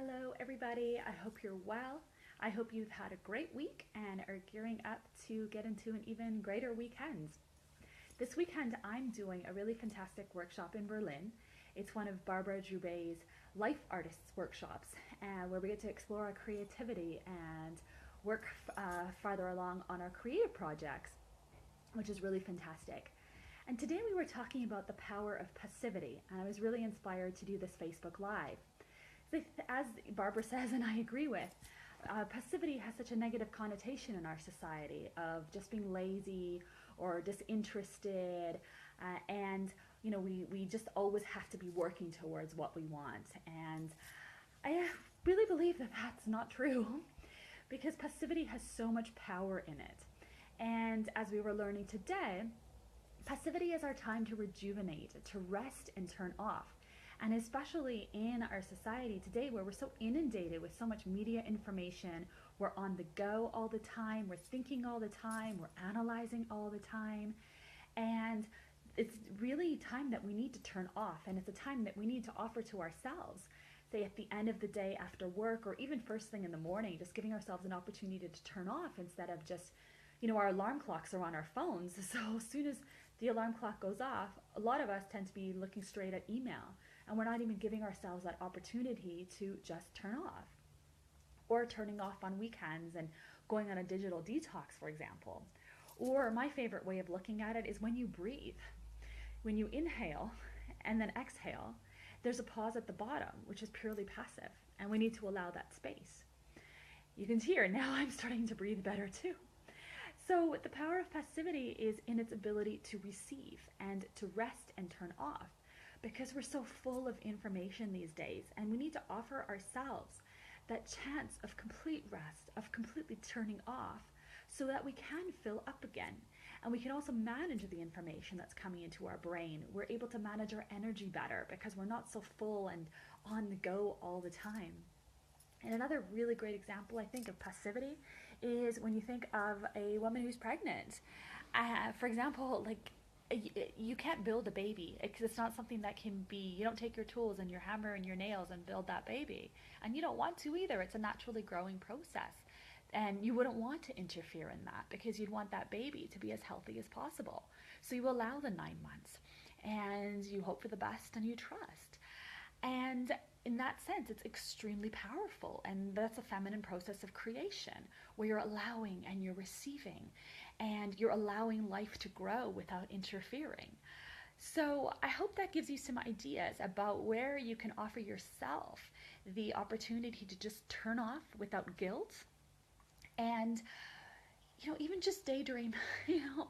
Hello everybody, I hope you're well. I hope you've had a great week and are gearing up to get into an even greater weekend. This weekend I'm doing a really fantastic workshop in Berlin. It's one of Barbara Joubert's Life Artists workshops, where we get to explore our creativity and work farther along on our creative projects, which is really fantastic. And today we were talking about the power of passivity, and I was really inspired to do this Facebook Live. As Barbara says, and I agree with, passivity has such a negative connotation in our society of just being lazy or disinterested, and we just always have to be working towards what we want. And I really believe that that's not true, because passivity has so much power in it. And as we were learning today, passivity is our time to rejuvenate, to rest and turn off. And especially in our society today, where we're so inundated with so much media information, we're on the go all the time, we're thinking all the time, we're analyzing all the time. And it's really time that we need to turn off, and it's a time that we need to offer to ourselves. Say at the end of the day after work, or even first thing in the morning, just giving ourselves an opportunity to turn off instead of just, our alarm clocks are on our phones. So as soon as the alarm clock goes off, a lot of us tend to be looking straight at email. And we're not even giving ourselves that opportunity to just turn off, or turning off on weekends and going on a digital detox, for example. Or my favorite way of looking at it is when you breathe. When you inhale and then exhale, there's a pause at the bottom, which is purely passive, and we need to allow that space. You can hear now I'm starting to breathe better too. So the power of passivity is in its ability to receive and to rest and turn off, because we're so full of information these days, and we need to offer ourselves that chance of complete rest, of completely turning off, so that we can fill up again. And we can also manage the information that's coming into our brain. We're able to manage our energy better because we're not so full and on the go all the time. And another really great example, I think, of passivity is when you think of a woman who's pregnant. For example, you can't build a baby. It's not something that can be, you don't take your tools and your hammer and your nails and build that baby. And you don't want to either. It's a naturally growing process. And you wouldn't want to interfere in that, because you'd want that baby to be as healthy as possible. So you allow the 9 months, and you hope for the best, and you trust. And in that sense, it's extremely powerful. And that's a feminine process of creation, where you're allowing and you're receiving, and you're allowing life to grow without interfering. So I hope that gives you some ideas about where you can offer yourself the opportunity to just turn off without guilt, and even just daydream,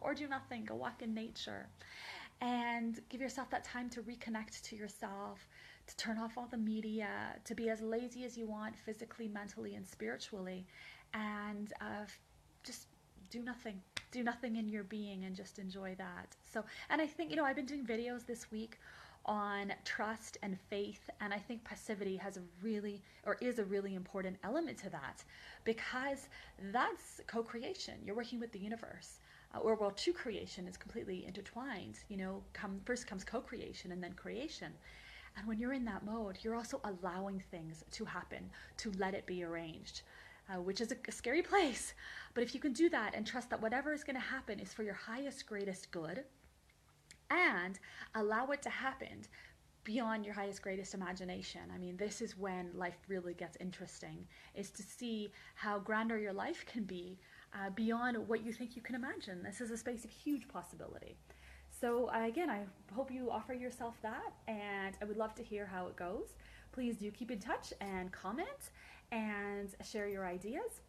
or do nothing, go walk in nature, and give yourself that time to reconnect to yourself, to turn off all the media, to be as lazy as you want physically, mentally, and spiritually, and just do nothing in your being, and just enjoy that. So, and I think, I've been doing videos this week on trust and faith, and I think passivity is a really important element to that, because that's co-creation. You're working with the universe, true creation is completely intertwined. First comes co-creation and then creation. And when you're in that mode, you're also allowing things to happen, to let it be arranged, which is a scary place. But if you can do that and trust that whatever is going to happen is for your highest, greatest good, and allow it to happen beyond your highest, greatest imagination. I mean, this is when life really gets interesting, is to see how grander your life can be beyond what you think you can imagine. This is a space of huge possibility. So again, I hope you offer yourself that, and I would love to hear how it goes. Please do keep in touch and comment and share your ideas.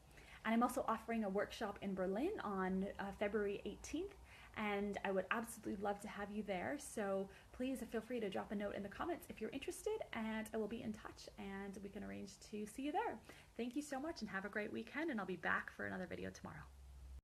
And I'm also offering a workshop in Berlin on February 18th. And I would absolutely love to have you there. So please feel free to drop a note in the comments if you're interested, and I will be in touch, and we can arrange to see you there. Thank you so much, and have a great weekend, and I'll be back for another video tomorrow.